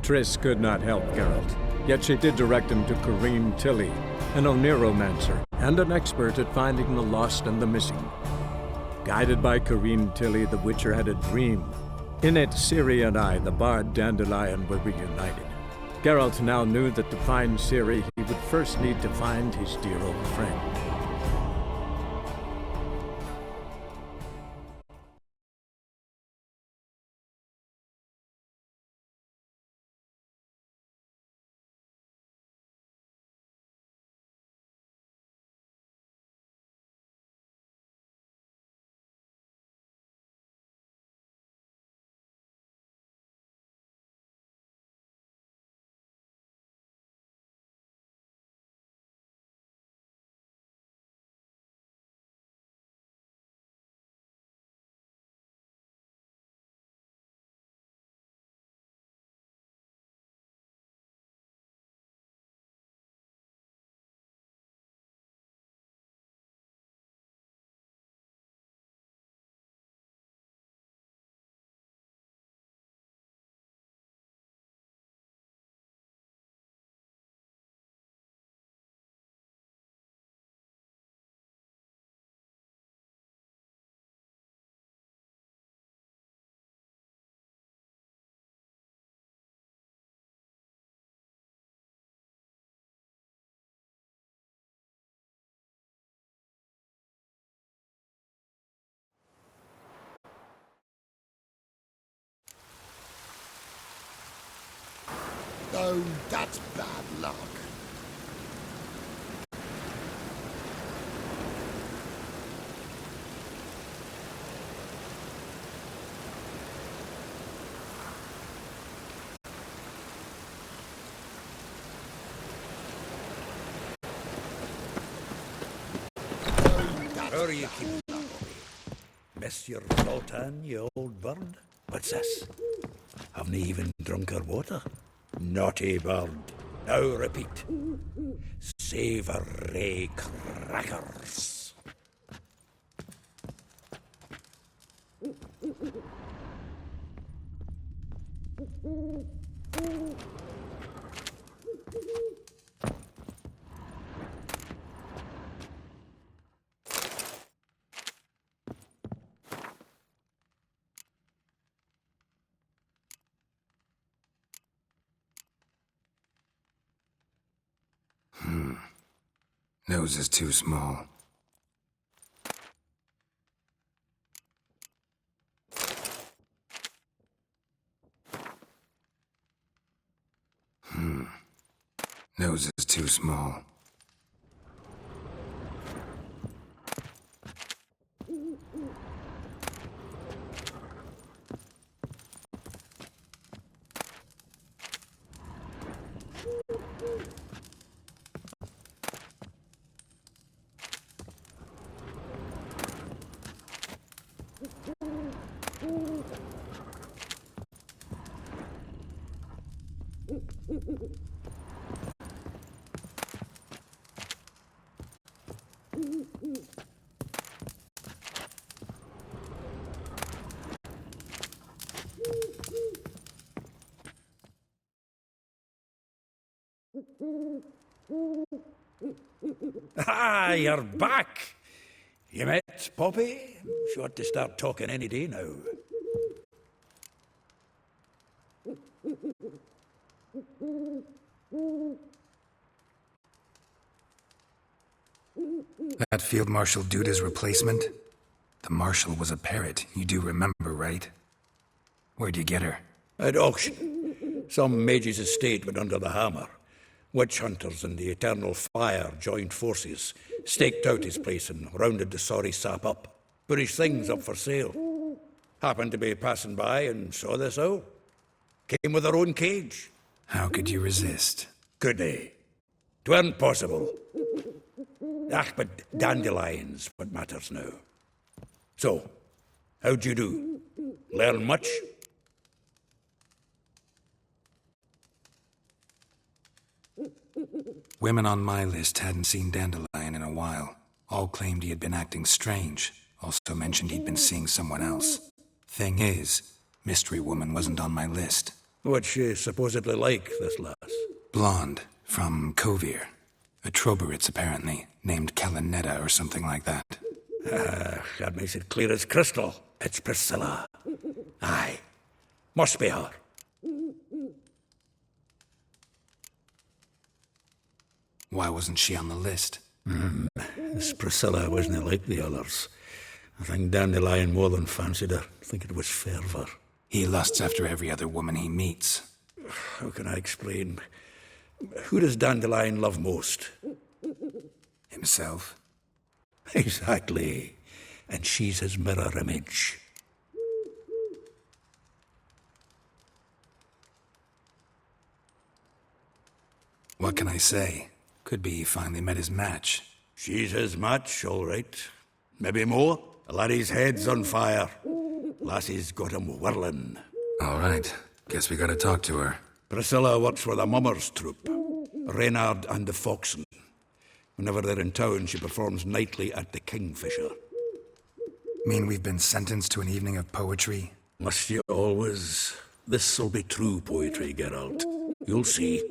Triss could not help Geralt, yet she did direct him to Corrine Tilly, an oneromancer and an expert at finding the lost and the missing. Guided by Corrine Tilly, the Witcher had a dream. In it, Ciri and I, the bard Dandelion, were reunited. Geralt now knew that to find Ciri, he would first need to find his dear old friend. Oh, that's bad luck. How are you keeping that, Bobby? Miss your Zoltan, you old bird? What's this? Haven't even drunk her water? Naughty bird. Now repeat. Savoury crackers. Nose is too small. Nose is too small. Ah, you're back! You met Poppy? She ought to start talking any day now. That Field Marshal Duda's replacement? The Marshal was a parrot, you do remember, right? Where'd you get her? At auction. Some mage's estate went under the hammer. Witch hunters and the Eternal Fire joined forces, staked out his place and rounded the sorry sap up. Put his things up for sale. Happened to be passing by and saw this out. Came with her own cage. How could you resist? Could they? 'Tweren't possible. Ah, but dandelions what matters now. So, how'd you do? Learn much? Women on my list hadn't seen Dandelion in a while. All claimed he had been acting strange. Also mentioned he'd been seeing someone else. Thing is, Mystery Woman wasn't on my list. What's she supposedly like, this lass? Blonde, from Kovir. A Troberitz, apparently, named Kalinetta or something like that. That makes it clear as crystal. It's Priscilla. Aye. Must be her. Why wasn't she on the list? This Priscilla wasn't like the others. I think Dandelion more than fancied her. I think it was fervour. He lusts after every other woman he meets. How can I explain? Who does Dandelion love most? Himself? Exactly. And she's his mirror image. What can I say? Could be he finally met his match. She's his match, all right. Maybe more. The laddie's head's on fire. Lassie's got him whirling. All right. Guess we gotta talk to her. Priscilla works for the Mummers troupe. Reynard and the Foxen. Whenever they're in town, she performs nightly at the Kingfisher. Mean we've been sentenced to an evening of poetry? Must you always? This'll be true poetry, Geralt. You'll see.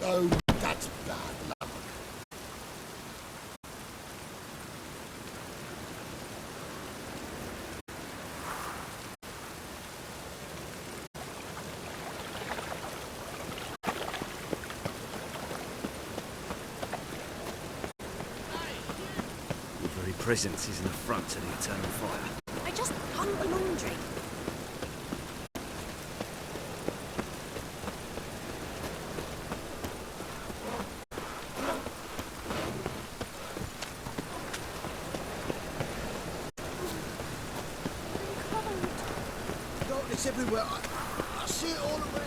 Oh, that's bad luck. Your very presence is an affront to the eternal fire. I just hung the laundry. Darkness everywhere. I see it all around.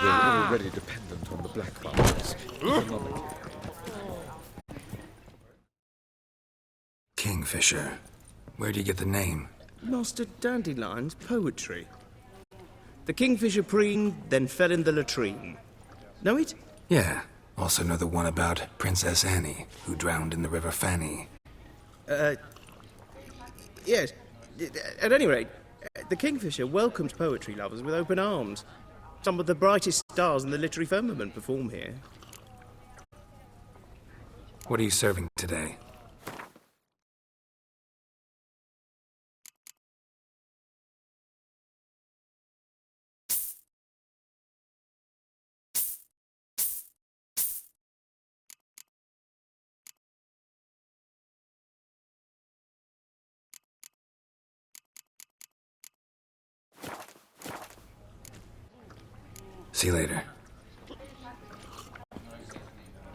We're already dependent on the black markets. Kingfisher. Where do you get the name? Master Dandelion's poetry. The kingfisher preened, then fell in the latrine. Know it? Yeah. Also know the one about Princess Annie, who drowned in the River Fanny. Yes. At any rate, the kingfisher welcomes poetry lovers with open arms. Some of the brightest stars in the literary firmament perform here. What are you serving today? See you later.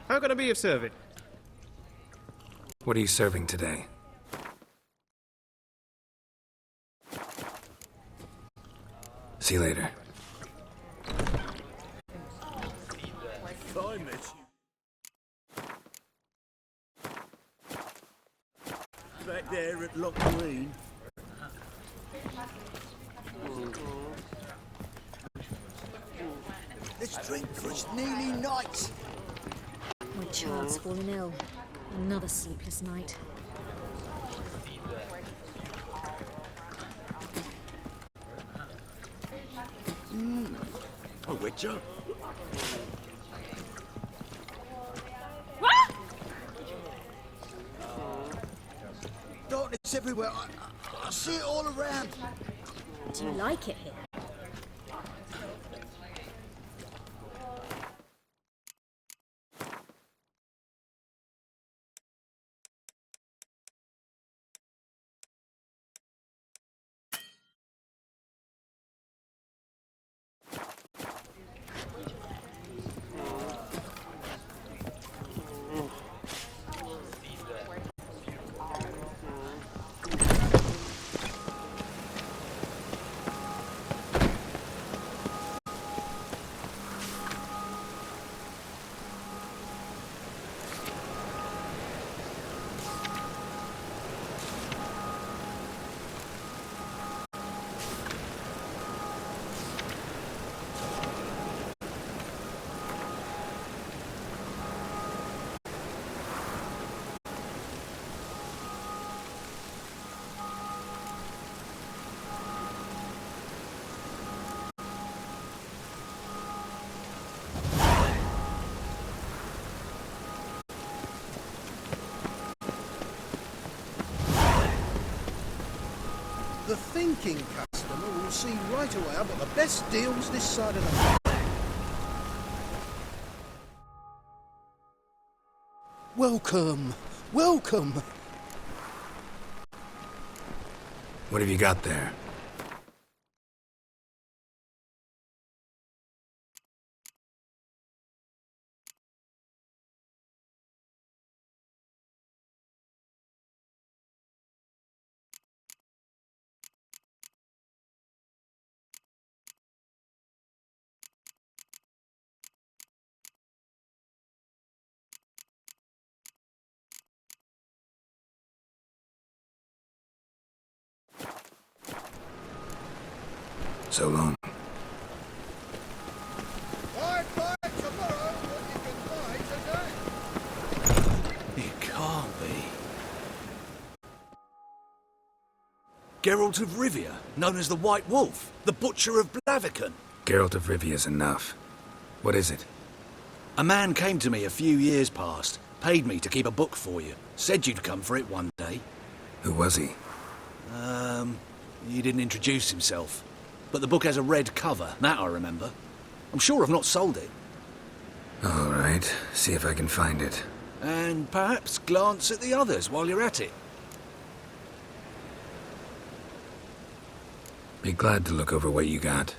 How can I be of service? What are you serving today? See you later. I met you. Back there at Loch Green. Let's drink, for it's nearly night. My child's fallen ill. Another sleepless night. A witcher? Darkness everywhere. I see it all around. Do you like it here? The thinking customer will see right away I've got the best deals this side of the... Welcome, welcome. What have you got there? So long. Buy tomorrow what you can buy today. It can't be. Geralt of Rivia, known as the White Wolf, the Butcher of Blaviken. Geralt of Rivia's enough. What is it? A man came to me a few years past, paid me to keep a book for you, said you'd come for it one day. Who was he? He didn't introduce himself. But the book has a red cover, that I remember. I'm sure I've not sold it. All right, see if I can find it. And perhaps glance at the others while you're at it. Be glad to look over what you got.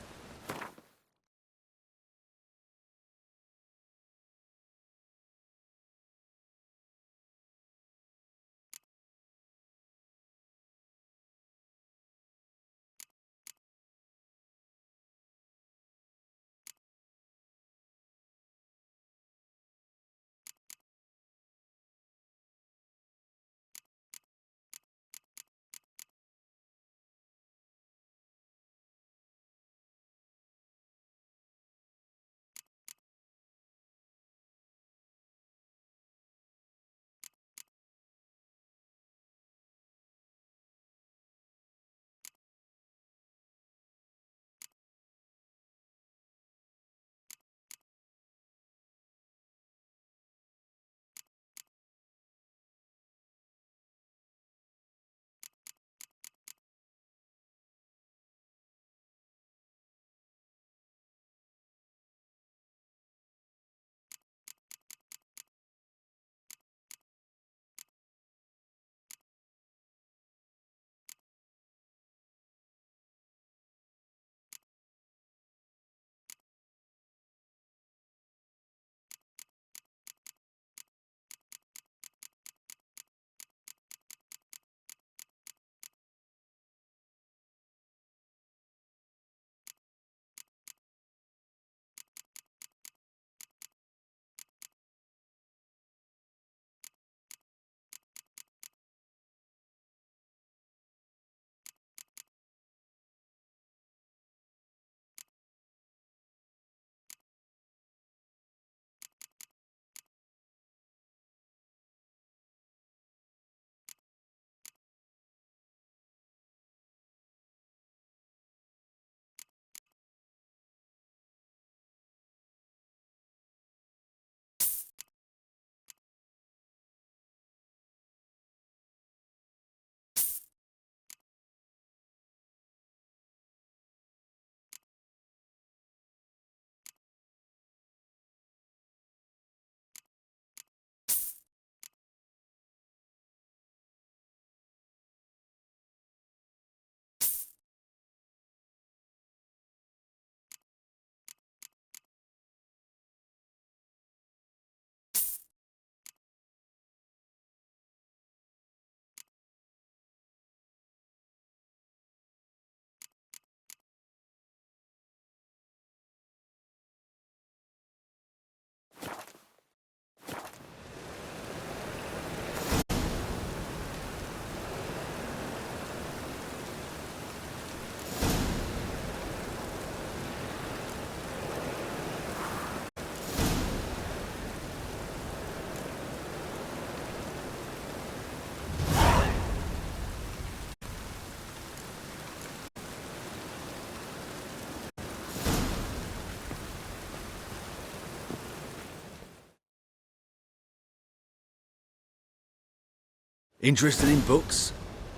Interested in books?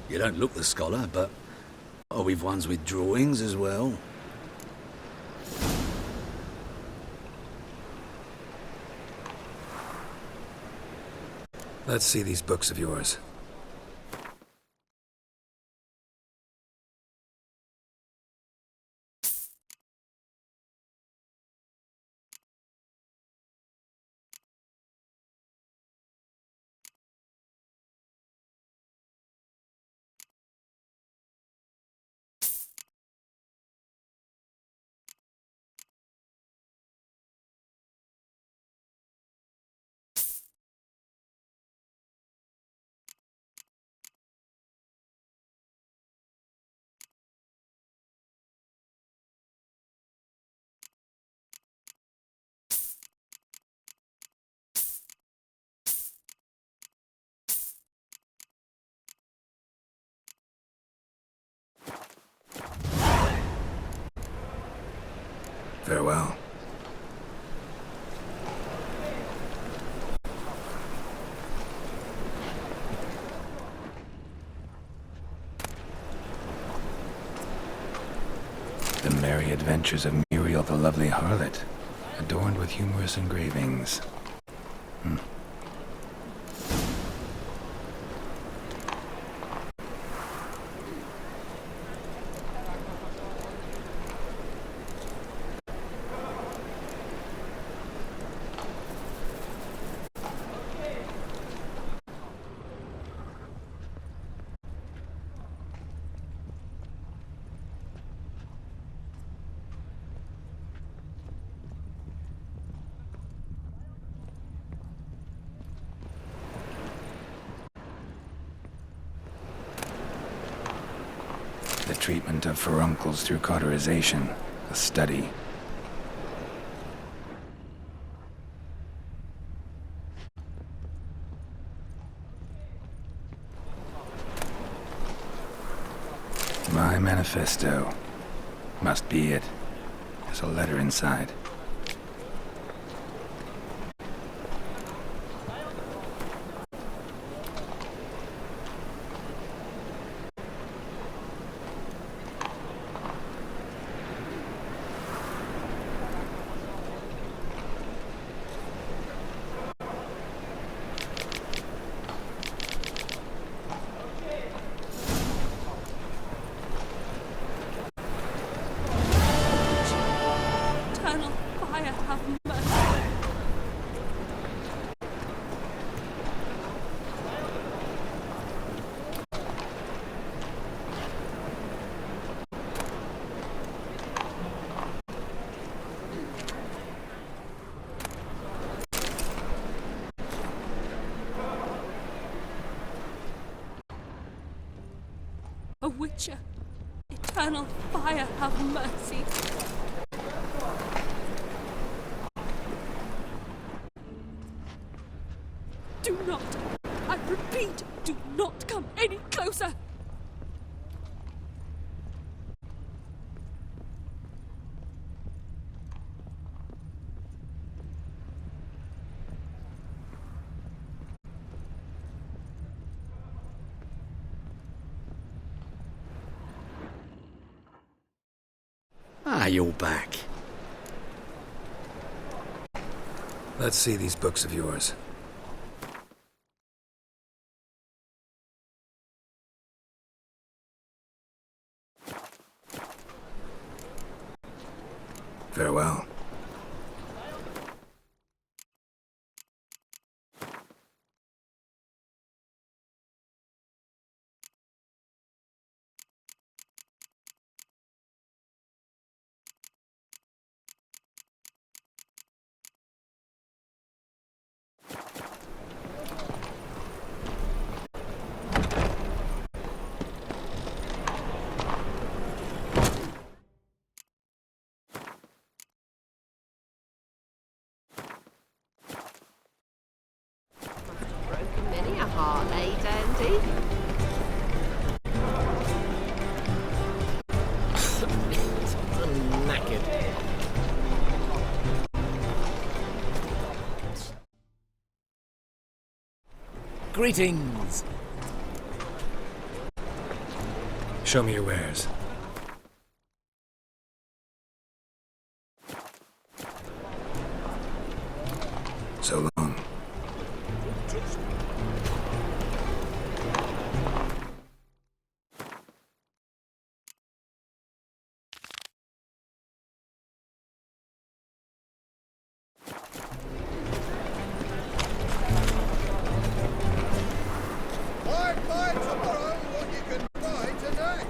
You don't look the scholar, but Oh, we've ones with drawings as well. Let's see these books of yours. Farewell. The Merry Adventures of Muriel the Lovely Harlot, adorned with humorous engravings. The treatment of furuncles through cauterization, a study. My manifesto. Must be it. There's a letter inside. Eternal fire, have mercy. A witcher, eternal fire, have mercy. Do not, I repeat, do not come any closer. Ah, you're back. Let's see these books of yours. Farewell. Broken many a heart, eh, Dandy? I'm knackered. Greetings. Show me your wares. So long. Buy tomorrow what you can buy today.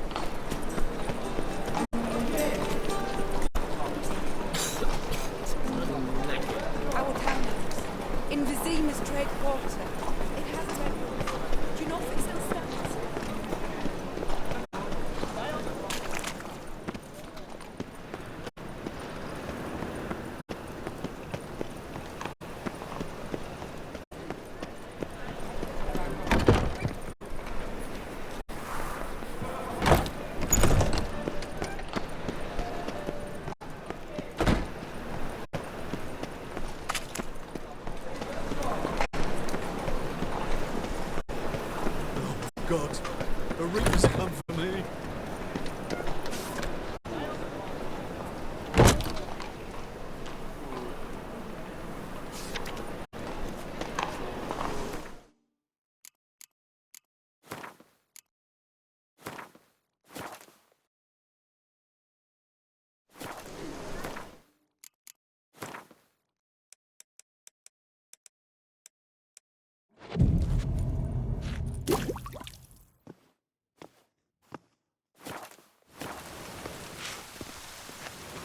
Our town in Vizima's trade quarter. It has red roof. Do you know if it still stands? God, the reapers come for me.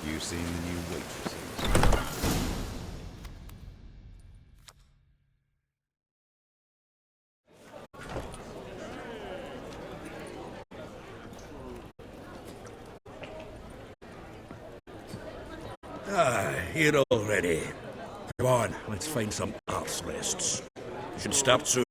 You seen the new waitresses? Here already. Come on, let's find some arse rests. Should start soon.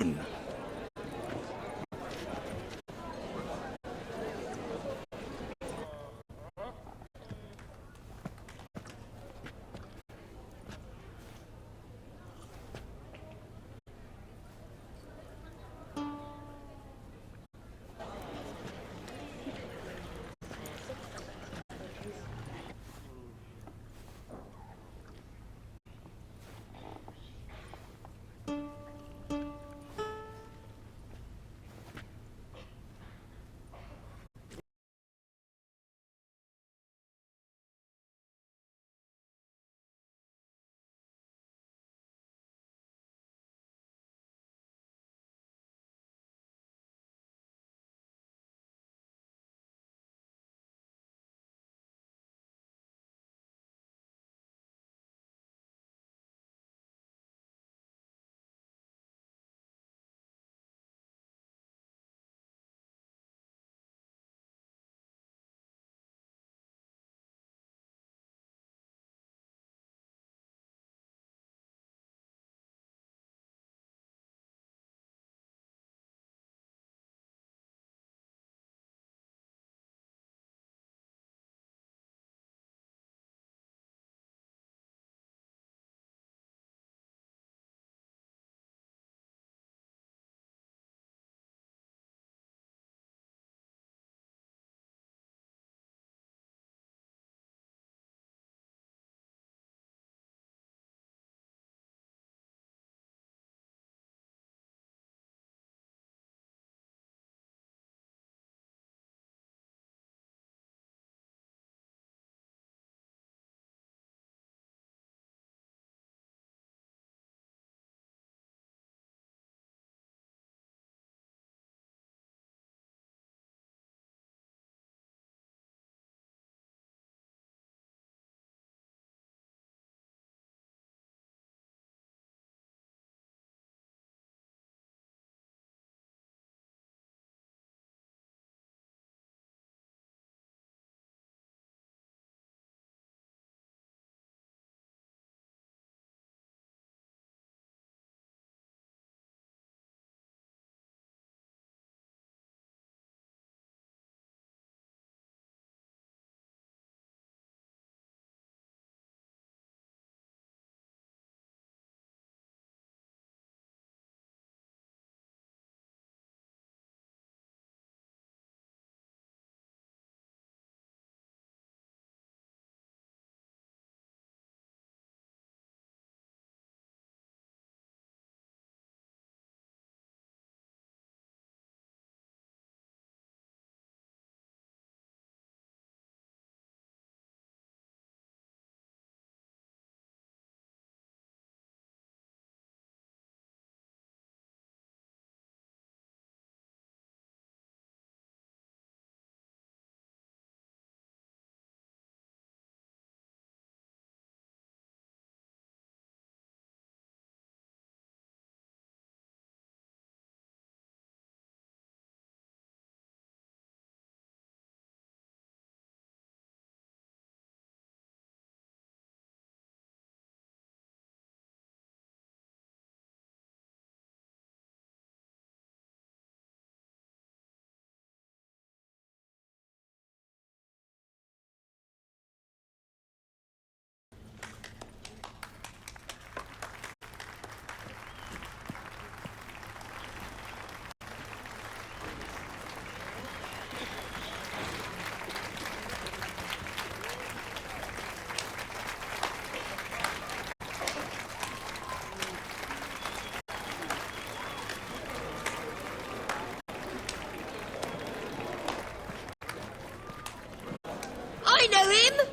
I know him!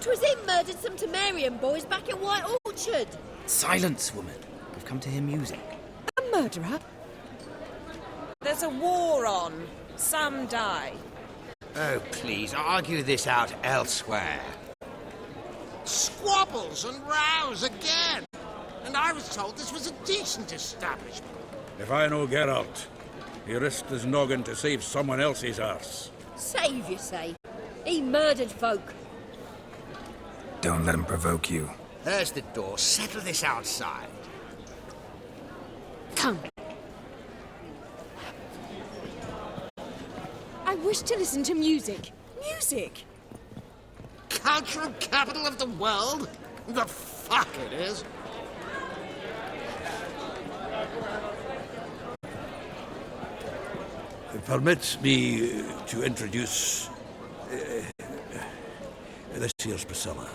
'Twas him murdered some Temerian boys back at White Orchard. Silence, woman. We've come to hear music. A murderer? There's a war on. Some die. Oh, please, argue this out elsewhere. Squabbles and rows again! And I was told this was a decent establishment. If I know Geralt, he risked his noggin to save someone else's arse. Save, you say? He murdered folk. Don't let him provoke you. There's the door. Settle this outside. Come. I wish to listen to music. Music! Cultural capital of the world? The fuck it is. Permit me to introduce this here's Priscilla,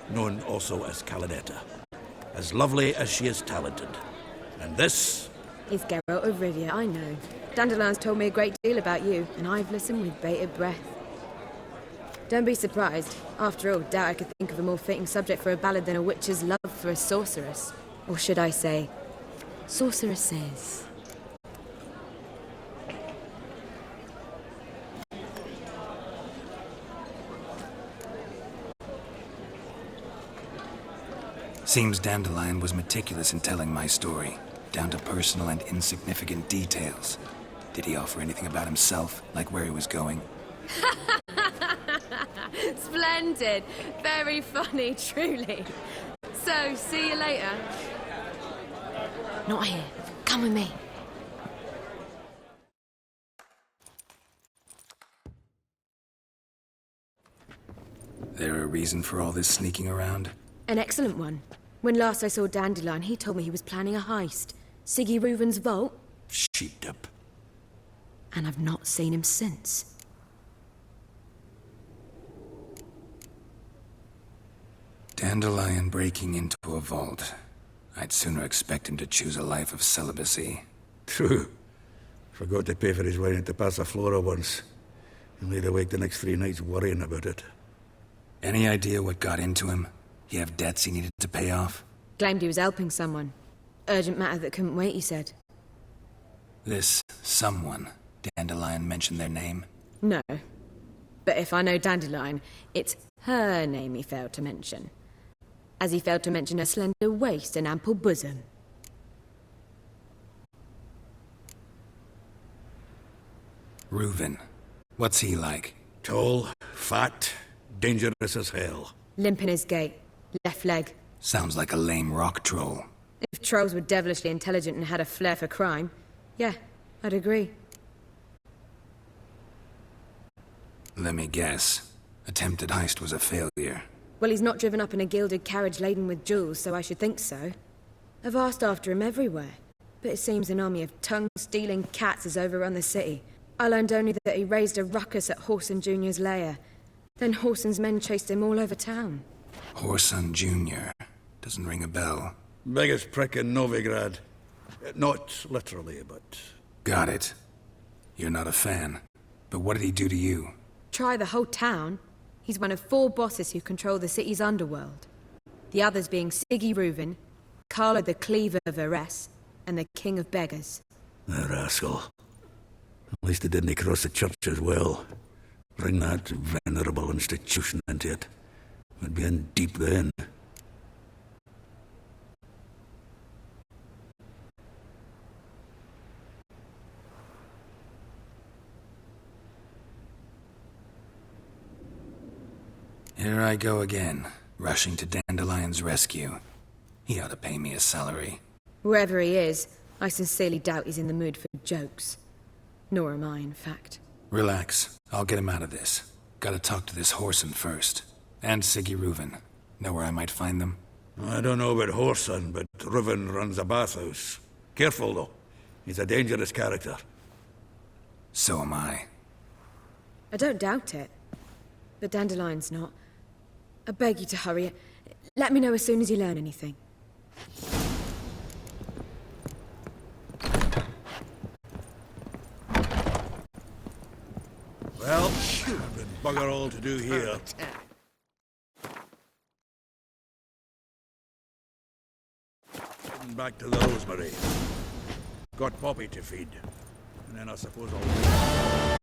known also as Calinetta. As lovely as she is talented. And this... It's Geralt of Rivia, I know. Dandelion's told me a great deal about you, and I've listened with bated breath. Don't be surprised. After all, doubt I could think of a more fitting subject for a ballad than a witch's love for a sorceress. Or should I say, sorceresses. Seems Dandelion was meticulous in telling my story, down to personal and insignificant details. Did he offer anything about himself, like where he was going? Splendid. Very funny, truly. So, see you later. Not here. Come with me. There a reason for all this sneaking around? An excellent one. When last I saw Dandelion, he told me he was planning a heist. Siggy Reuven's vault. Sheep-dip. And I've not seen him since. Dandelion breaking into a vault. I'd sooner expect him to choose a life of celibacy. True. Forgot to pay for his wine at the Passaflora once. And laid awake the next 3 nights worrying about it. Any idea what got into him? He have debts he needed to pay off? Claimed he was helping someone. Urgent matter that couldn't wait, he said. This someone, Dandelion mentioned their name? No. But if I know Dandelion, it's her name he failed to mention. As he failed to mention her slender waist and ample bosom. Reuven. What's he like? Tall, fat, dangerous as hell. Limp in his gait. Left leg. Sounds like a lame rock troll. If trolls were devilishly intelligent and had a flair for crime, yeah, I'd agree. Let me guess. Attempted heist was a failure. Well, he's not driven up in a gilded carriage laden with jewels, so I should think so. I've asked after him everywhere, but it seems an army of tongue-stealing cats has overrun the city. I learned only that he raised a ruckus at Whoreson Jr.'s lair. Then Whoreson's men chased him all over town. Whoreson Jr. Doesn't ring a bell. Biggest prick in Novigrad. Not literally, but... Got it. You're not a fan. But what did he do to you? Try the whole town. He's one of 4 bosses who control the city's underworld. The others being Siggy Reuven, Carlo the Cleaver of Arres, and the King of Beggars. The rascal. At least he didn't cross the church as well. Bring that venerable institution into it. We'd be in deep then. Here I go again, rushing to Dandelion's rescue. He ought to pay me a salary. Wherever he is, I sincerely doubt he's in the mood for jokes. Nor am I, in fact. Relax. I'll get him out of this. Gotta talk to this Whoreson first. And Siggy Reuven. Know where I might find them? I don't know about Whoreson, but Reuven runs a bathhouse. Careful, though. He's a dangerous character. So am I. I don't doubt it. But Dandelion's not. I beg you to hurry. Let me know as soon as you learn anything. Well, Bugger all to do here. Heading back to the Rosemary. Got Poppy to feed. And then I suppose I'll...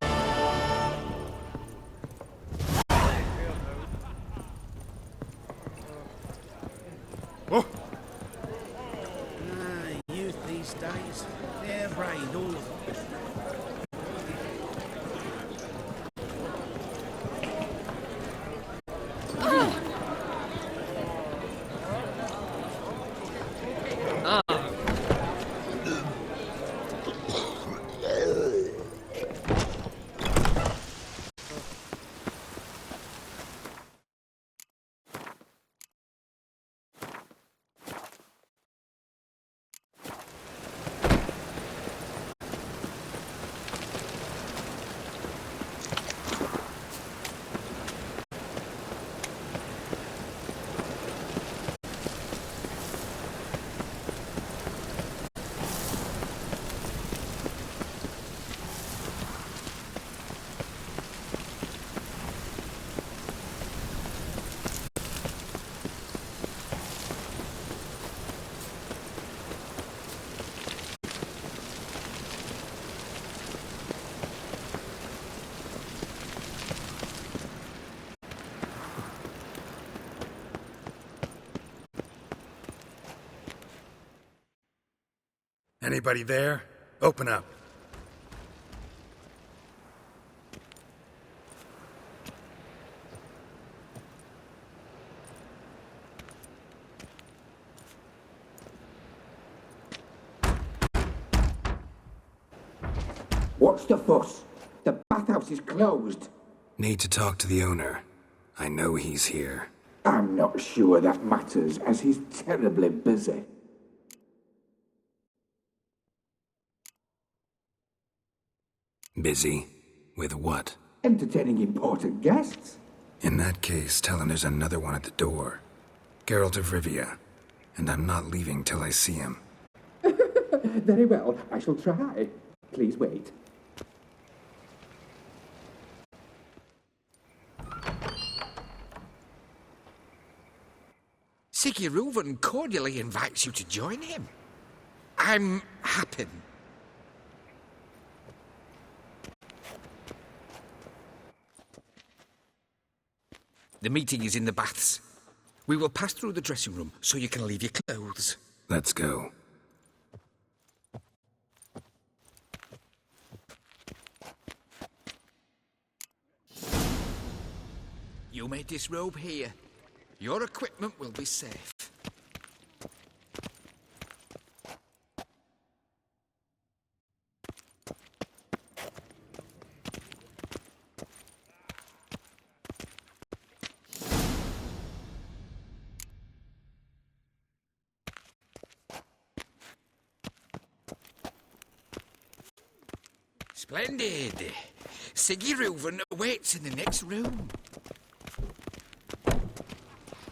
Oh! Youth these days, they're brained, all of them. Anybody there? Open up. What's the fuss? The bathhouse is closed. Need to talk to the owner. I know he's here. I'm not sure that matters, as he's terribly busy. Busy? With what? Entertaining important guests. In that case, tell him there's another one at the door. Geralt of Rivia. And I'm not leaving till I see him. Very well, I shall try. Please wait. Sigurd cordially invites you to join him. I'm happy. The meeting is in the baths. We will pass through the dressing room so you can leave your clothes. Let's go. You may disrobe here. Your equipment will be safe. Splendid. Sigurd awaits in the next room.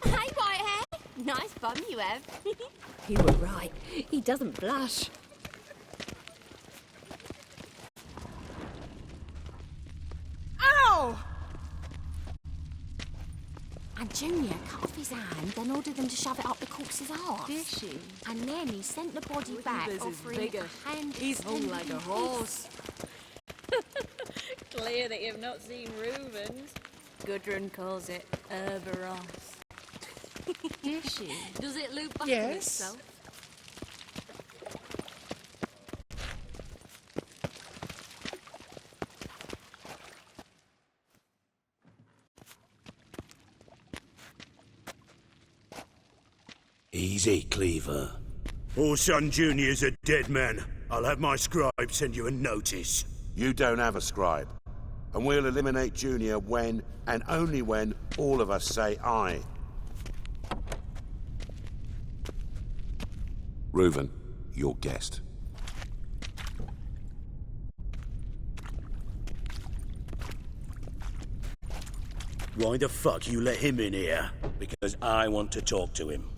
Hey, Whitehair. Nice bum you have. You were right. He doesn't blush. Ow! And Junior cut off his hand, then ordered them to shove it up the corpse's arse. Did she? And then he sent the body back, offering a hand. He's hung like a horse. Clear that you've not seen Reuben's. Gudrun calls it Herberos. Does she? Does it loop back to itself? Easy, Cleaver. Orson Jr.'s a dead man. I'll have my scribe send you a notice. You don't have a scribe. And we'll eliminate Junior when, and only when, all of us say aye. Reuven, your guest. Why the fuck you let him in here? Because I want to talk to him.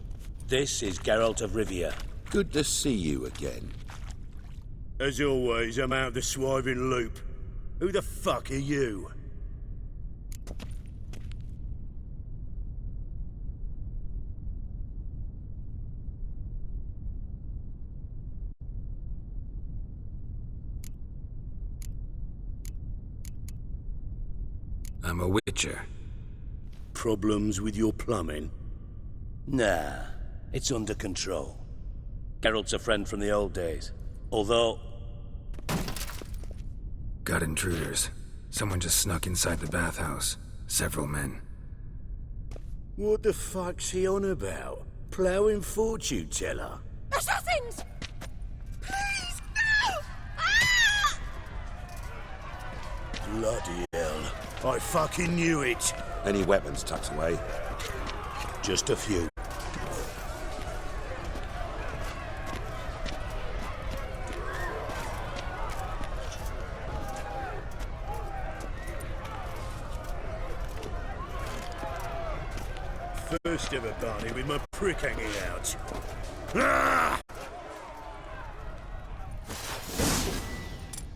This is Geralt of Rivia. Good to see you again. As always, I'm out of the swiving loop. Who the fuck are you? I'm a witcher. Problems with your plumbing? Nah, it's under control. Geralt's a friend from the old days. Although... Got intruders. Someone just snuck inside the bathhouse. Several men. What the fuck's he on about? Ploughing fortune teller? Assassins! Please, no! Bloody hell. I fucking knew it. Any weapons tucked away? Just a few. First ever Barney with my prick hanging out. Ah!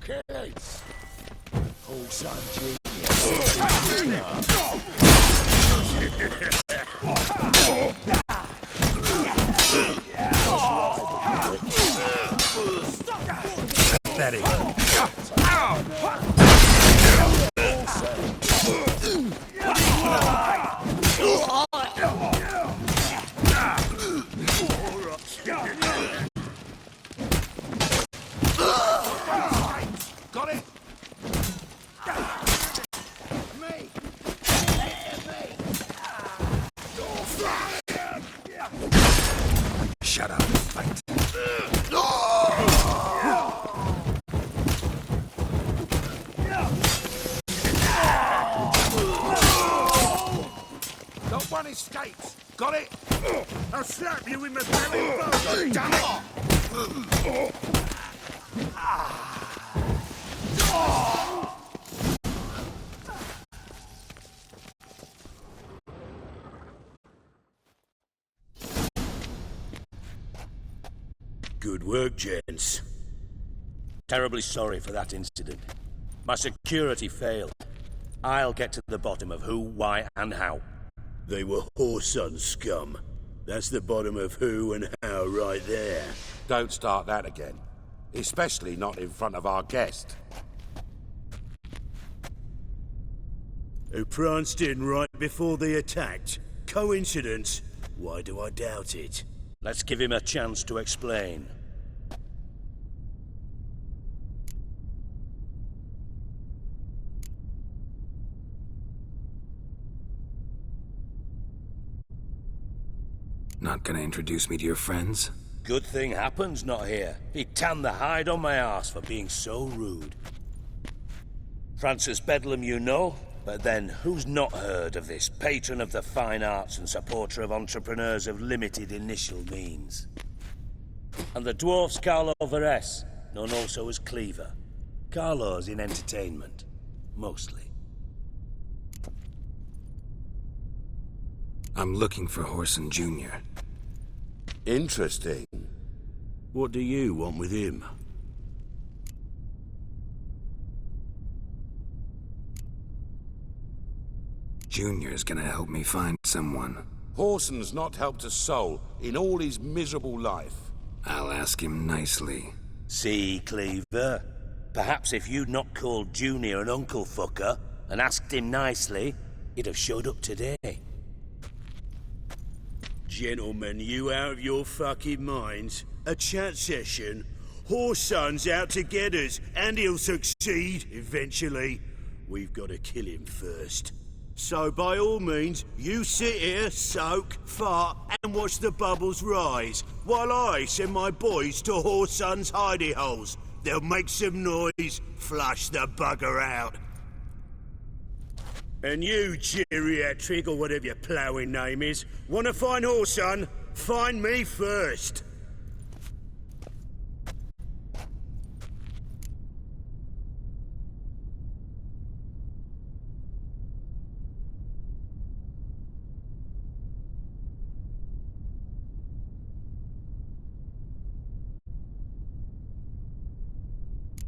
Okay. Old son Junior. Betty. Got it. Shut up, fight. Not one escapes. Got it? I'll slap you with my belly button, damn it! Good work, gents. Terribly sorry for that incident. My security failed. I'll get to the bottom of who, why, and how. They were whoreson scum. That's the bottom of who and how right there. Don't start that again. Especially not in front of our guest. Who pranced in right before they attacked. Coincidence? Why do I doubt it? Let's give him a chance to explain. Not gonna introduce me to your friends? Good thing Happen's not here. He'd tan the hide on my arse for being so rude. Francis Bedlam you know, but then who's not heard of this patron of the fine arts and supporter of entrepreneurs of limited initial means? And the dwarf's Carlo Veres, known also as Cleaver. Carlo's in entertainment, mostly. I'm looking for Whoreson Jr. Interesting. What do you want with him? Junior's gonna help me find someone. Whoreson's not helped a soul in all his miserable life. I'll ask him nicely. See, Cleaver? Perhaps if you'd not called Junior an uncle fucker and asked him nicely, he'd have showed up today. Gentlemen, you out of your fucking minds? A chat session? Whoreson's out to get us, and he'll succeed eventually. We've got to kill him first. So by all means, you sit here, soak, fart, and watch the bubbles rise, while I send my boys to Whoreson's hidey holes. They'll make some noise, flush the bugger out. And you, geriatric, or whatever your ploughing name is, want to find Whoreson? Find me first.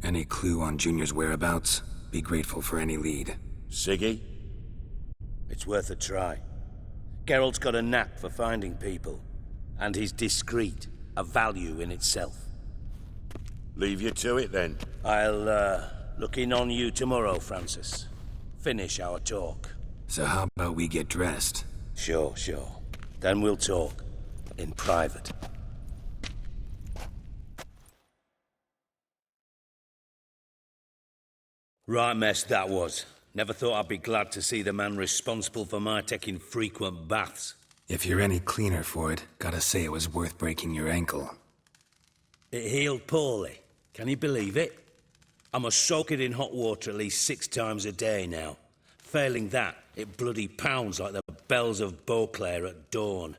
Any clue on Junior's whereabouts? Be grateful for any lead. Siggy? It's worth a try. Geralt's got a knack for finding people. And he's discreet, a value in itself. Leave you to it, then. I'll, look in on you tomorrow, Francis. finish our talk. So how about we get dressed? Sure. Then we'll talk. In private. Right mess that was. Never thought I'd be glad to see the man responsible for my taking frequent baths. If you're any cleaner for it, gotta say it was worth breaking your ankle. It healed poorly. Can you believe it? I must soak it in hot water at least 6 times a day now. Failing that, it bloody pounds like the bells of Beauclair at dawn.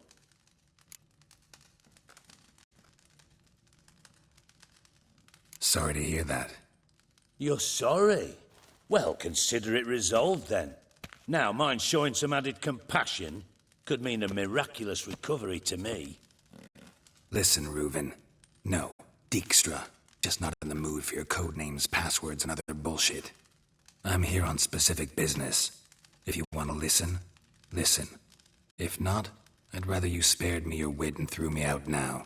Sorry to hear that. You're sorry? Well, consider it resolved then. Now, mind showing some added compassion could mean a miraculous recovery to me. Listen, Reuven. No, Dijkstra. Just not in the mood for your code names, passwords, and other bullshit. I'm here on specific business. If you want to listen, listen. If not, I'd rather you spared me your wit and threw me out now.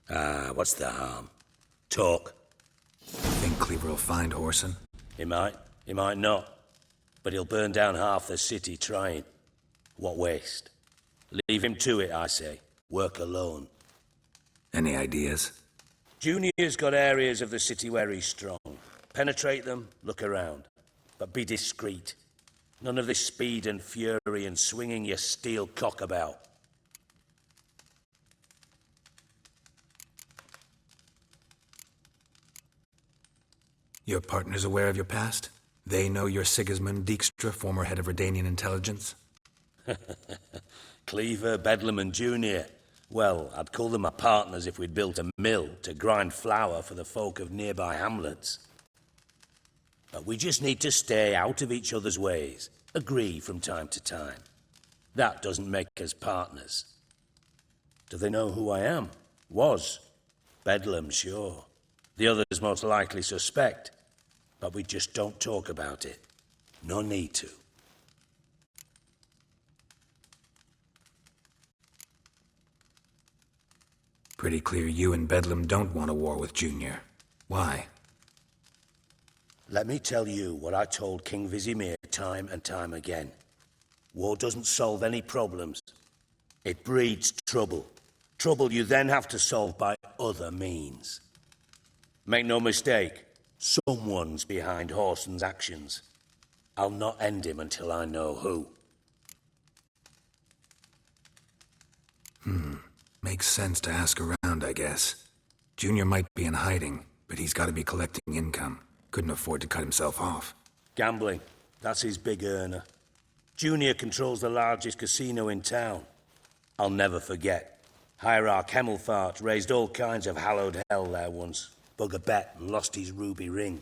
What's the harm? Talk. Think Cleaver will find Whoreson? He might not. But he'll burn down half the city trying. What waste? Leave him to it, I say. Work alone. Any ideas? Junior's got areas of the city where he's strong. Penetrate them, look around. But be discreet. None of this speed and fury and swinging your steel cock about. Your partner's aware of your past? They know you're Sigismund Dijkstra, former head of Redanian intelligence? Cleaver, Bedlam and Junior. Well, I'd call them my partners if we'd built a mill to grind flour for the folk of nearby hamlets. But we just need to stay out of each other's ways. Agree from time to time. That doesn't make us partners. Do they know who I am? Was. Bedlam, sure. The others most likely suspect. But we just don't talk about it. No need to. Pretty clear you and Bedlam don't want a war with Junior. Why? Let me tell you what I told King Vizimir time and time again. War doesn't solve any problems. It breeds trouble. Trouble you then have to solve by other means. Make no mistake, someone's behind Whoreson's actions. I'll not end him until I know who. Makes sense to ask around, I guess. Junior might be in hiding, but he's got to be collecting income. Couldn't afford to cut himself off. Gambling. That's his big earner. Junior controls the largest casino in town. I'll never forget. Hierarch Hemmelfart raised all kinds of hallowed hell there once. Bug a bet and lost his ruby ring.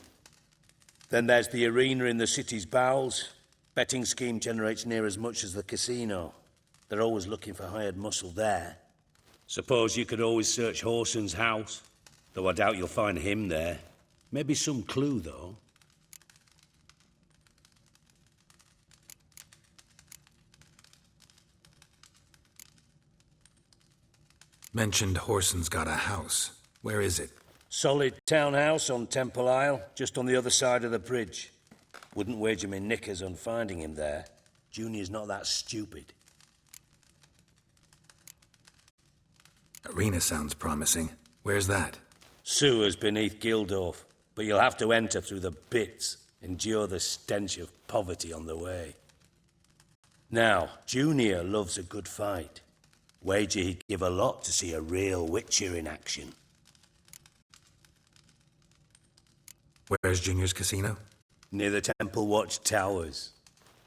Then there's the arena in the city's bowels. Betting scheme generates near as much as the casino. They're always looking for hired muscle there. Suppose you could always search Whoreson's house, though I doubt you'll find him there. Maybe some clue, though. Mentioned Whoreson's got a house. Where is it? Solid townhouse on Temple Isle, just on the other side of the bridge. Wouldn't wager me knickers on finding him there. Junior's not that stupid. Arena sounds promising. Where's that? Sewers beneath Gildorf, but you'll have to enter through the bits, endure the stench of poverty on the way. Now, Junior loves a good fight. Wager he'd give a lot to see a real Witcher in action. Where's Junior's casino? Near the Temple Watch Towers.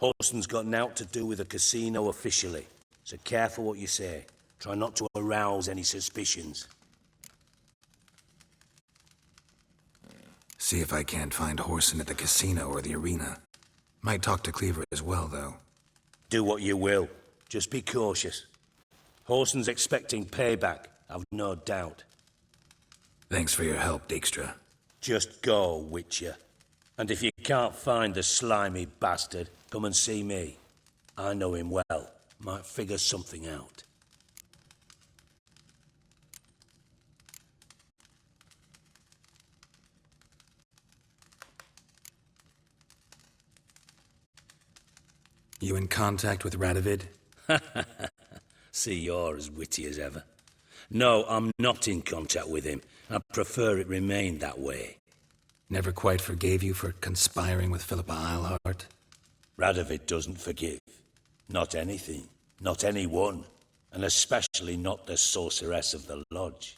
Whoreson's got nought to do with the casino officially, so careful what you say. Try not to arouse any suspicions. See if I can't find Whoreson at the casino or the arena. Might talk to Cleaver as well, though. Do what you will. Just be cautious. Whoreson's expecting payback, I've no doubt. Thanks for your help, Dijkstra. Just go, Witcher. And if you can't find the slimy bastard, come and see me. I know him well. Might figure something out. You in contact with Radovid? See, you're as witty as ever. No, I'm not in contact with him. I prefer it remained that way. Never quite forgave you for conspiring with Philippa Eilhart? Radovid doesn't forgive. Not anything. Not anyone. And especially not the sorceress of the lodge.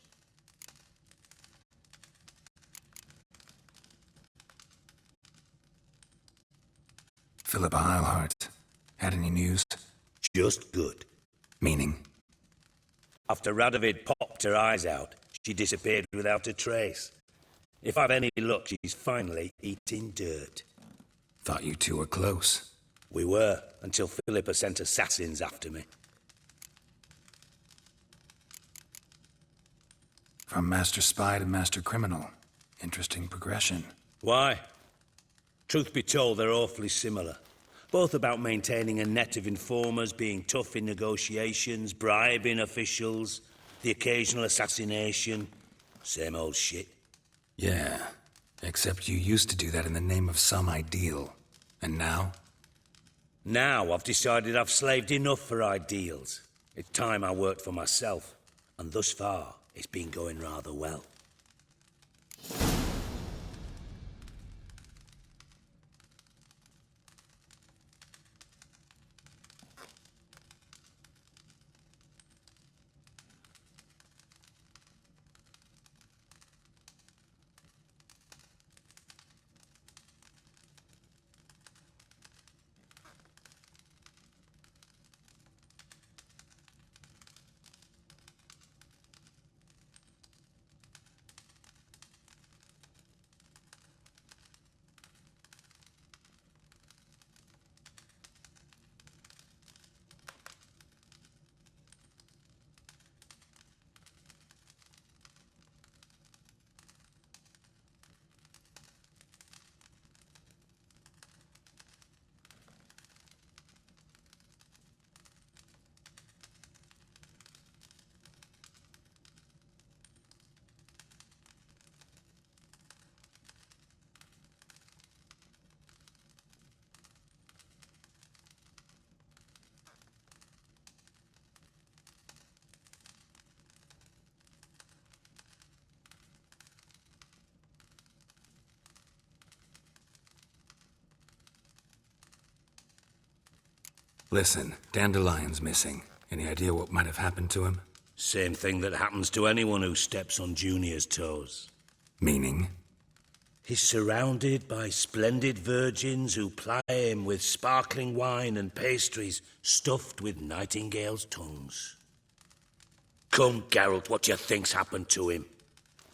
Philippa Eilhart. Had any news? Just good. Meaning? After Radovid popped her eyes out, she disappeared without a trace. If I've any luck, she's finally eating dirt. Thought you two were close. We were, until Philippa sent assassins after me. From master spy to master criminal. Interesting progression. Why? Truth be told, they're awfully similar. Both about maintaining a net of informers, being tough in negotiations, bribing officials, the occasional assassination. Same old shit. Yeah, except you used to do that in the name of some ideal. And now? Now I've decided I've slaved enough for ideals. It's time I worked for myself. And thus far, it's been going rather well. Listen, Dandelion's missing. Any idea what might have happened to him? Same thing that happens to anyone who steps on Junior's toes. Meaning? He's surrounded by splendid virgins who ply him with sparkling wine and pastries stuffed with nightingales' tongues. Come, Geralt, what do you think's happened to him?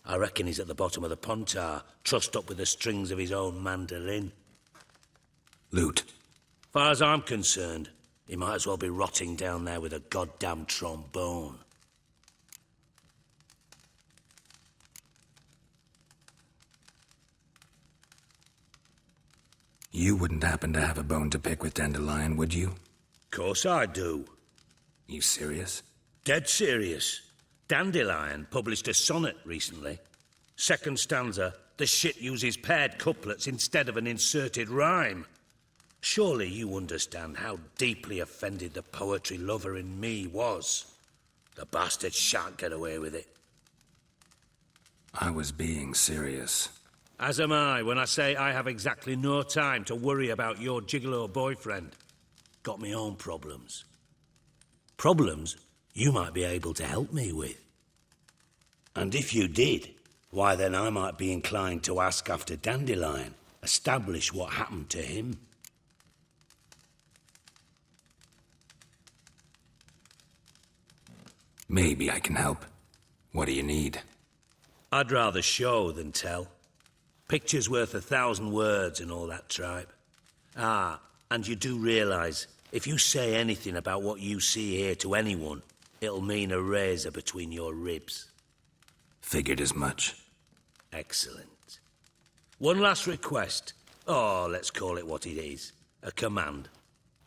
I reckon he's at the bottom of the Pontar, trussed up with the strings of his own mandolin. Loot. Far as I'm concerned, he might as well be rotting down there with a goddamn trombone. You wouldn't happen to have a bone to pick with Dandelion, would you? Course I do. You serious? Dead serious. Dandelion published a sonnet recently. Second stanza, the shit uses paired couplets instead of an inserted rhyme. Surely you understand how deeply offended the poetry lover in me was. The bastard shan't get away with it. I was being serious. As am I when I say I have exactly no time to worry about your gigolo boyfriend. Got me own problems. Problems you might be able to help me with. And if you did, why then I might be inclined to ask after Dandelion, establish what happened to him. Maybe I can help. What do you need? I'd rather show than tell. Picture's worth 1,000 words and all that tripe. Ah, and you do realise, if you say anything about what you see here to anyone, it'll mean a razor between your ribs. Figured as much. Excellent. One last request. Oh, let's call it what it is. A command.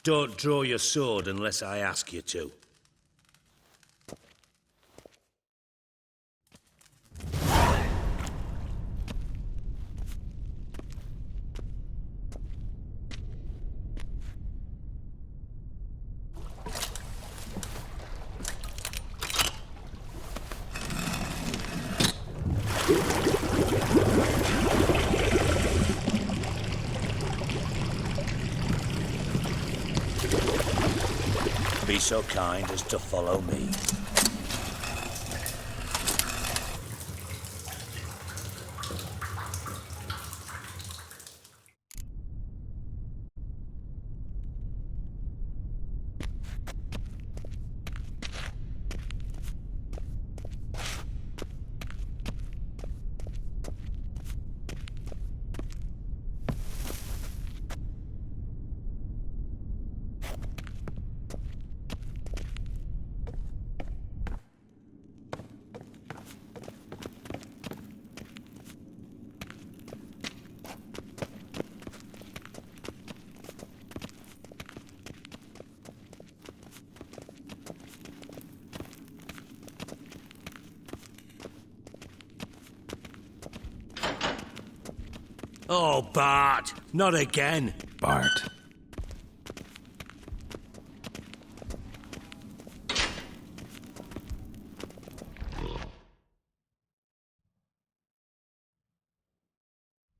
Don't draw your sword unless I ask you to. Be so kind as to follow me. Oh, Bart, not again. Bart.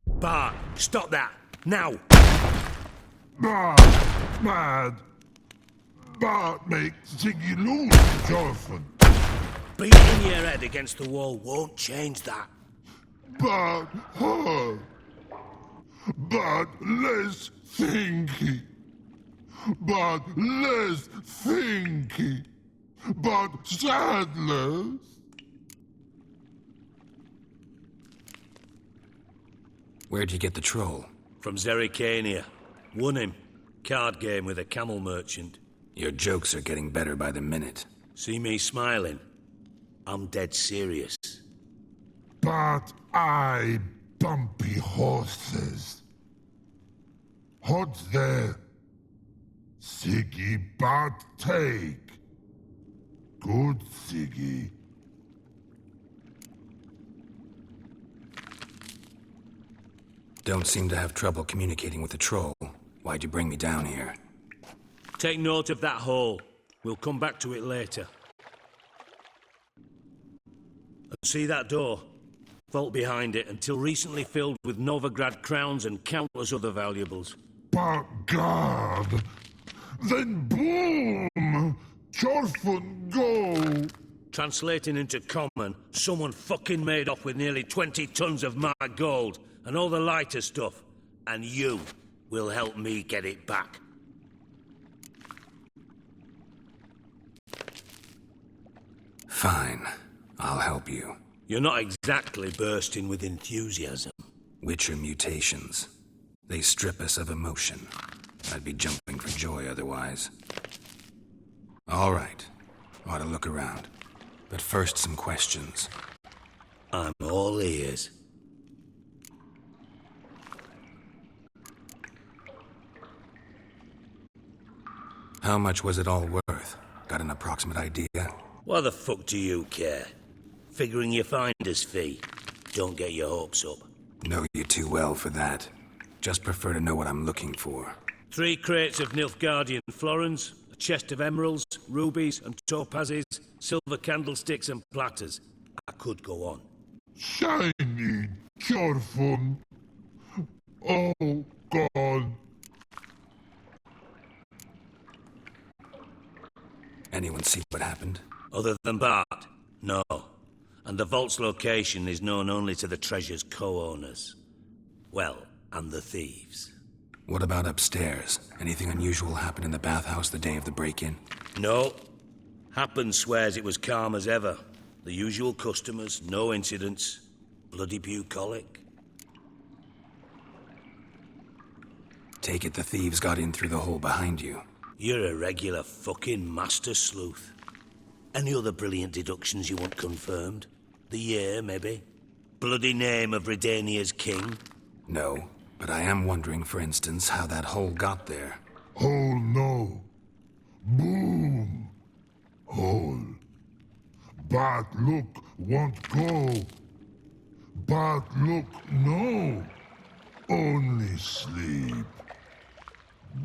Bart, stop that, now. Bart, mad. Bart makes Ziggy lose, Jonathan. Beating your head against the wall won't change that. Bart, hard. But less thinky. But less thinky. But sadless. Where'd you get the troll? From Zerrikania. Won him. Card game with a camel merchant. Your jokes are getting better by the minute. See me smiling? I'm dead serious. But I bumpy horses. What's there? Siggy but take. Good Siggy. Don't seem to have trouble communicating with the troll. Why'd you bring me down here? Take note of that hole. We'll come back to it later. And see that door? Vault behind it, until recently filled with Novigrad crowns and countless other valuables. But God! Then boom! Chorfun go! Translating into common, someone fucking made off with nearly 20 tons of my gold, and all the lighter stuff. And you will help me get it back. Fine. I'll help you. You're not exactly bursting with enthusiasm. Witcher mutations. They strip us of emotion. I'd be jumping for joy otherwise. All right. Ought to look around. But first, some questions. I'm all ears. How much was it all worth? Got an approximate idea? Why the fuck do you care? Figuring your finder's fee. Don't get your hopes up. Know you too well for that. Just prefer to know what I'm looking for. 3 crates of Nilfgaardian florins, a chest of emeralds, rubies and topazes, silver candlesticks and platters. I could go on. Shiny Chorfun. Oh, God. Anyone see what happened? Other than Bart? No. And the vault's location is known only to the treasure's co-owners. Well, and the thieves. What about upstairs? Anything unusual happen in the bathhouse the day of the break-in? No. Happen swears it was calm as ever. The usual customers, no incidents. Bloody bucolic. Take it the thieves got in through the hole behind you. You're a regular fucking master sleuth. Any other brilliant deductions you want confirmed? The year, maybe? Bloody name of Redania's king? No, but I am wondering, for instance, how that hole got there. Hole no. Boom. Hole. But look won't go. But look no. Only sleep.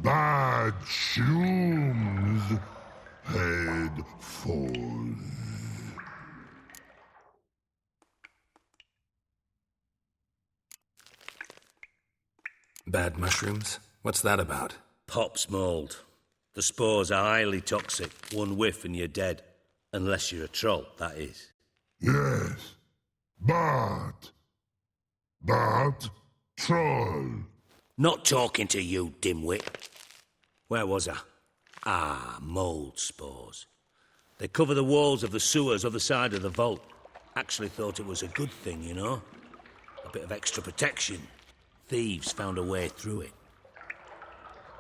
Bad shrooms. Head falls. Bad mushrooms? What's that about? Pop's mold. The spores are highly toxic. One whiff and you're dead. Unless you're a troll, that is. Yes. But troll. Not talking to you, dimwit. Where was I? Ah, mould spores. They cover the walls of the sewers other side of the vault. Actually thought it was a good thing, you know? A bit of extra protection. Thieves found a way through it.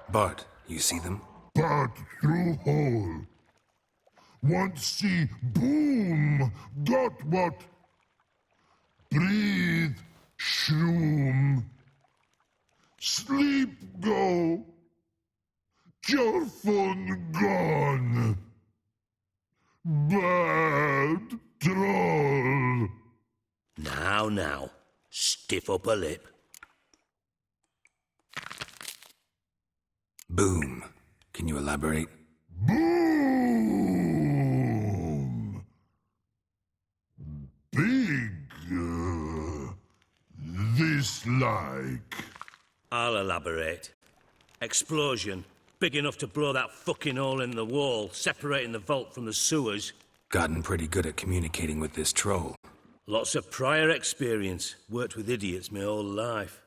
Bart, you see them? Part through hole. Want see boom. Got what? Breathe. Shroom. Sleep go. Your phone gone. Bad troll. Now. Stiff up a lip. Boom. Can you elaborate? Boom. Big. This like. I'll elaborate. Explosion. Big enough to blow that fucking hole in the wall, separating the vault from the sewers. Gotten pretty good at communicating with this troll. Lots of prior experience. Worked with idiots my whole life.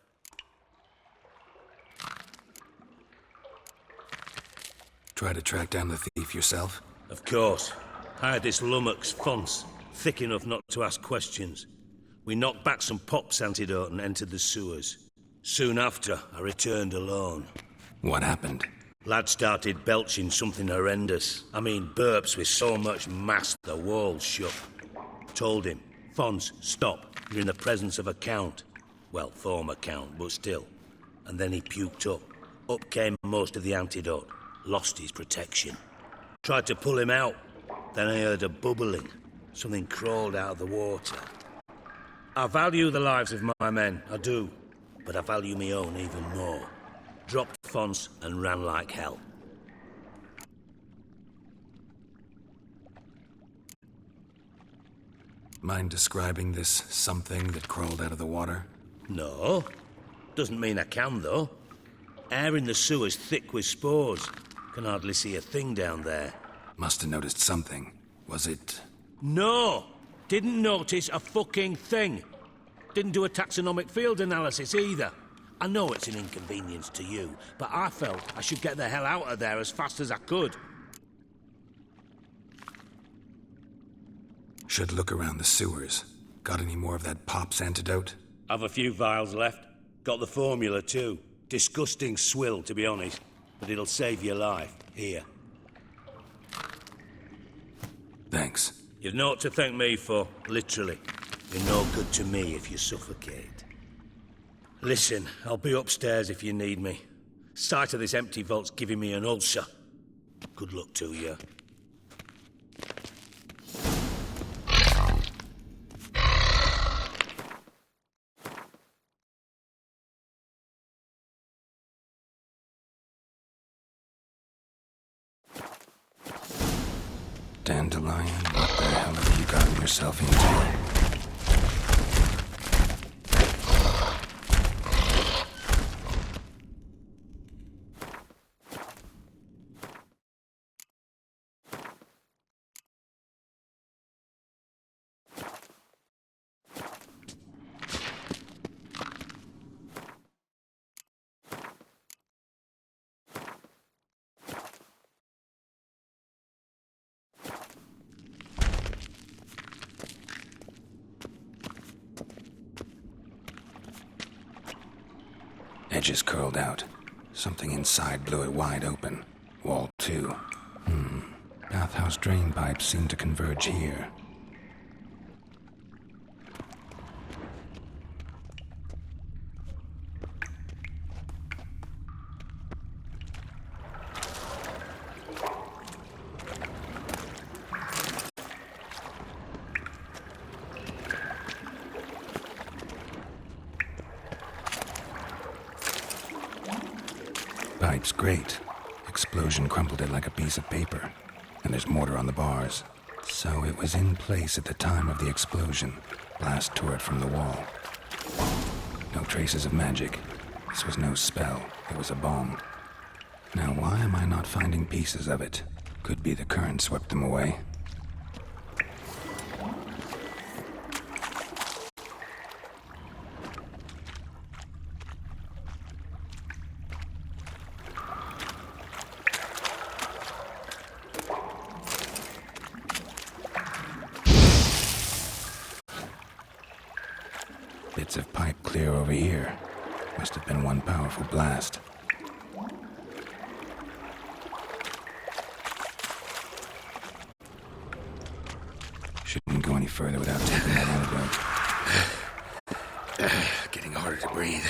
Try to track down the thief yourself? Of course. I had this lummox, Fons, thick enough not to ask questions. We knocked back some Pop's antidote and entered the sewers. Soon after, I returned alone. What happened? Lad started belching something horrendous. I mean, burps with so much mass the walls shook. Told him, Fons, stop. You're in the presence of a count. Well, former count, but still. And then he puked up. Up came most of the antidote. Lost his protection. Tried to pull him out. Then I heard a bubbling. Something crawled out of the water. I value the lives of my men, I do. But I value my own even more. Dropped Fons and ran like hell. Mind describing this something that crawled out of the water? No. Doesn't mean I can, though. Air in the sewer's thick with spores. Can hardly see a thing down there. Must have noticed something. Was it... No! Didn't notice a fucking thing. Didn't do a taxonomic field analysis either. I know it's an inconvenience to you, but I felt I should get the hell out of there as fast as I could. Should look around the sewers. Got any more of that Pop's antidote? Have a few vials left. Got the formula too. Disgusting swill, to be honest. But it'll save your life. Here. Thanks. You've naught to thank me for, literally. You're no good to me if you suffocate. Listen, I'll be upstairs if you need me. Sight of this empty vault's giving me an ulcer. Good luck to you. Dandelion, what the hell have you gotten yourself into? Edges curled out. Something inside blew it wide open. Wall 2. Bathhouse drain pipes seem to converge here. Pipe's great. Explosion crumpled it like a piece of paper. And there's mortar on the bars. So it was in place at the time of the explosion. Blast tore it from the wall. No traces of magic. This was no spell. It was a bomb. Now, why am I not finding pieces of it? Could be the current swept them away. Bits of pipe clear over here. Must have been one powerful blast. Shouldn't go any further without taking that antidote. Getting harder to breathe.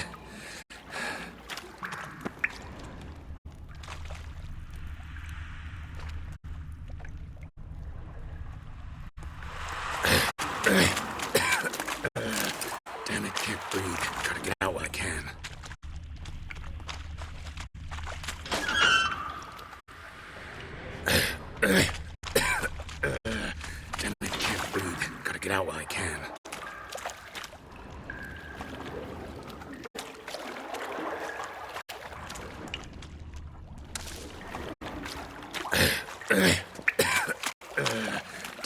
Damn it, can't breathe. Gotta get out while I can. Damn it, can't breathe. Gotta get out while I can.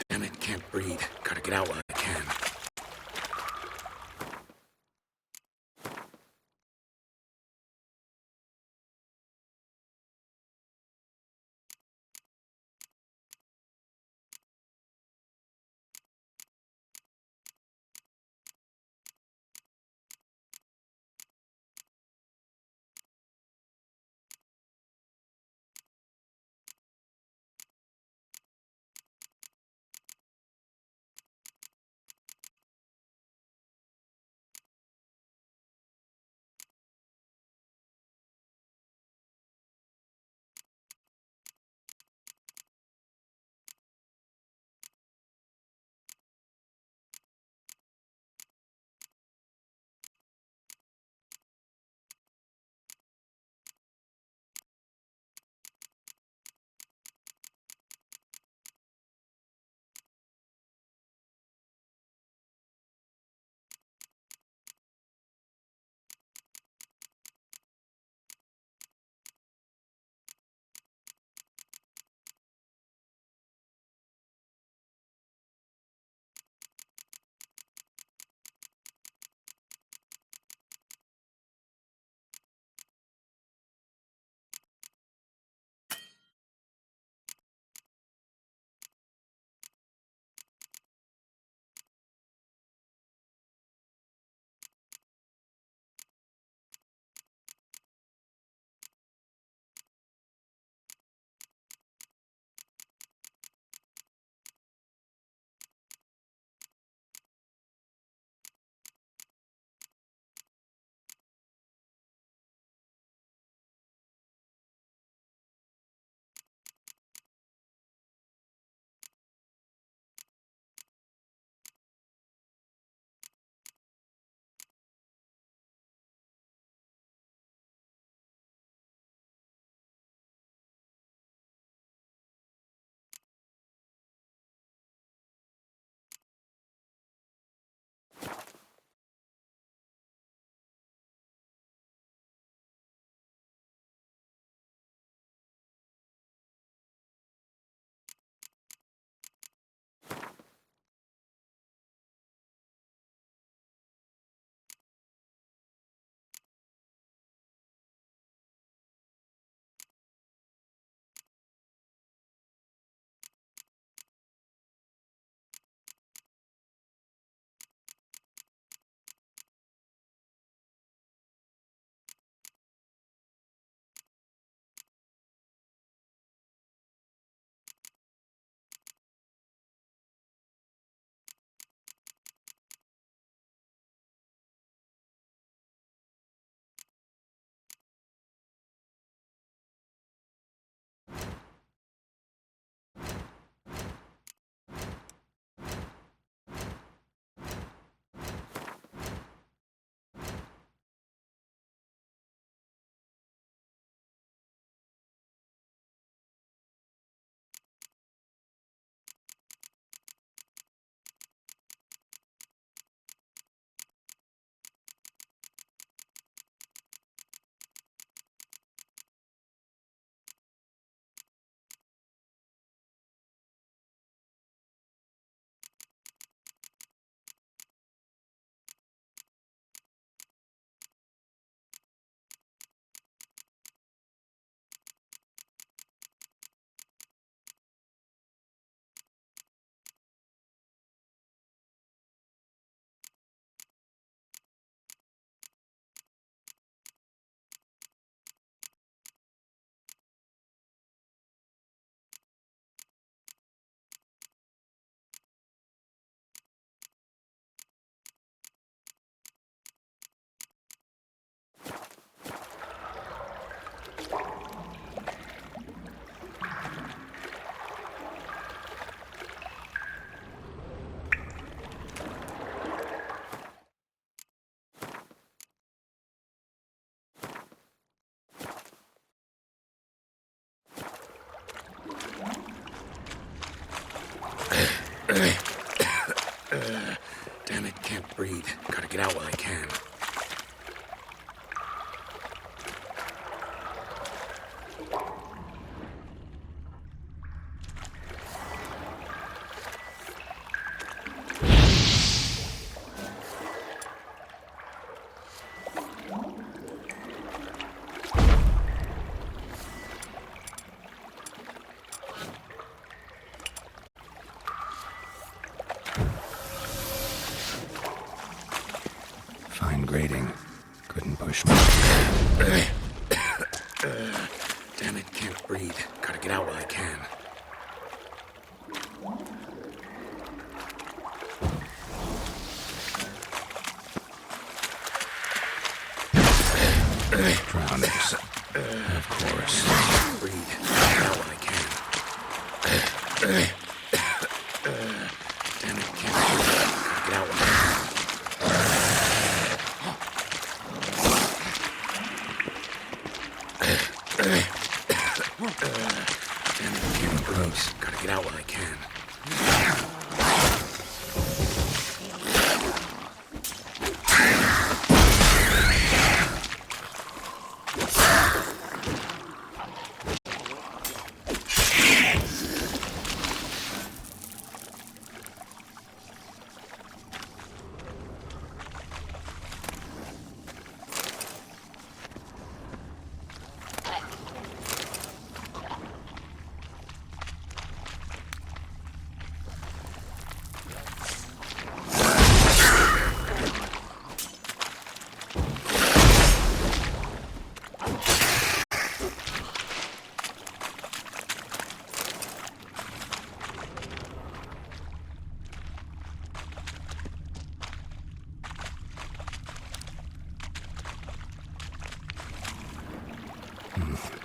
Damn it, can't breathe. Gotta get out while I can. Damn it, can't breathe. Gotta get out while I can. Fine grading. Couldn't push me. Damn it, can't breathe. Gotta get out while I can. Drowners. Of course. Breathe. Get out while I can. Damn it, can't breathe. Gotta get out while I can. Damn it, can't breathe. Gotta get out while I can.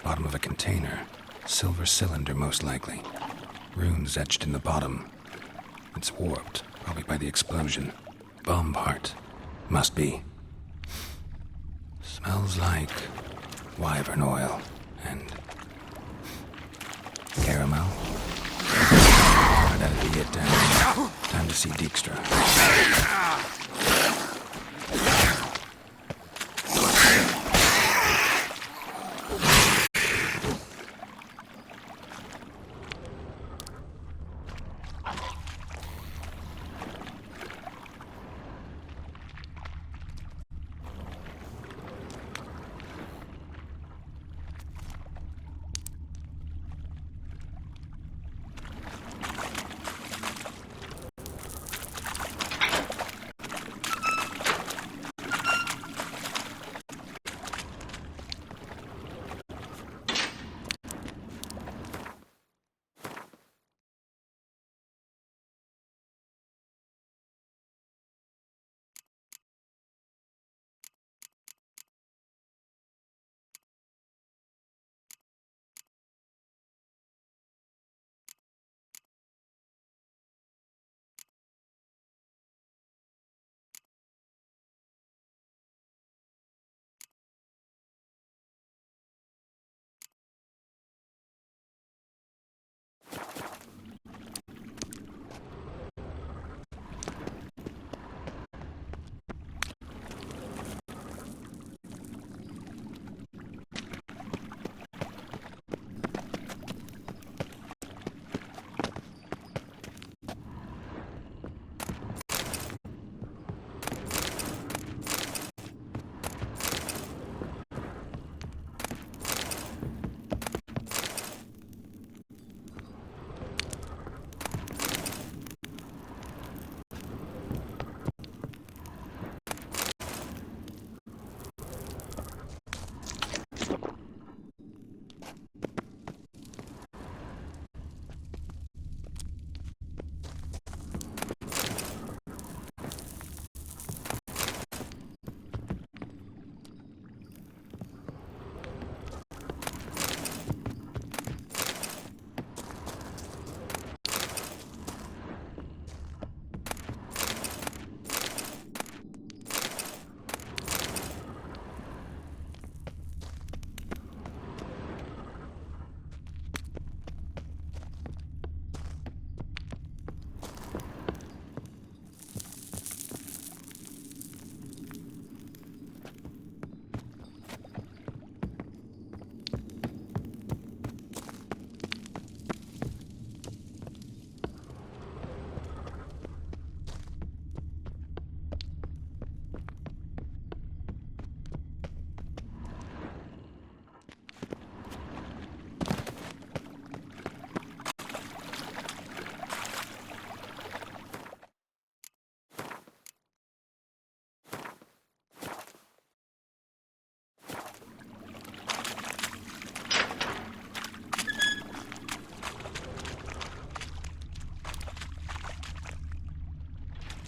Bottom of a container. Silver cylinder, most likely. Runes etched in the bottom. It's warped, probably by the explosion. Bomb part. Must be. Smells like wyvern oil and caramel. That'll be it, Dan. Time to see Dijkstra.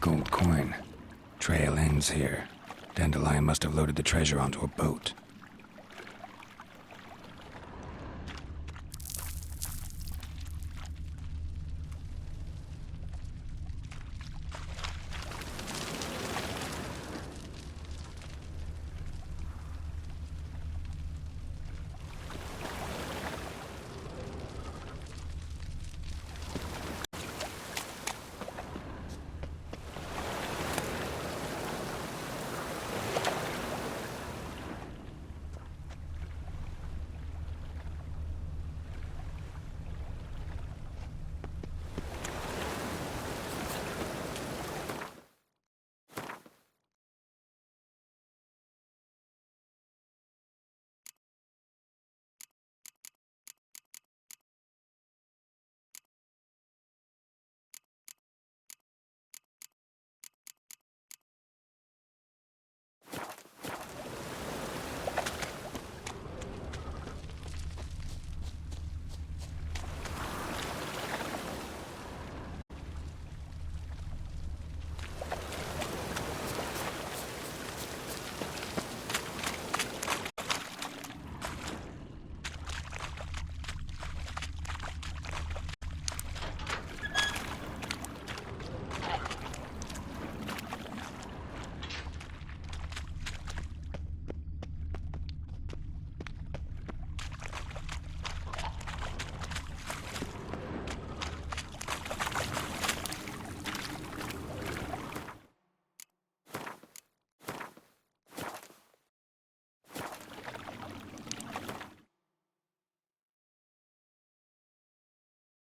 Gold coin. Trail ends here. Dandelion must have loaded the treasure onto a boat.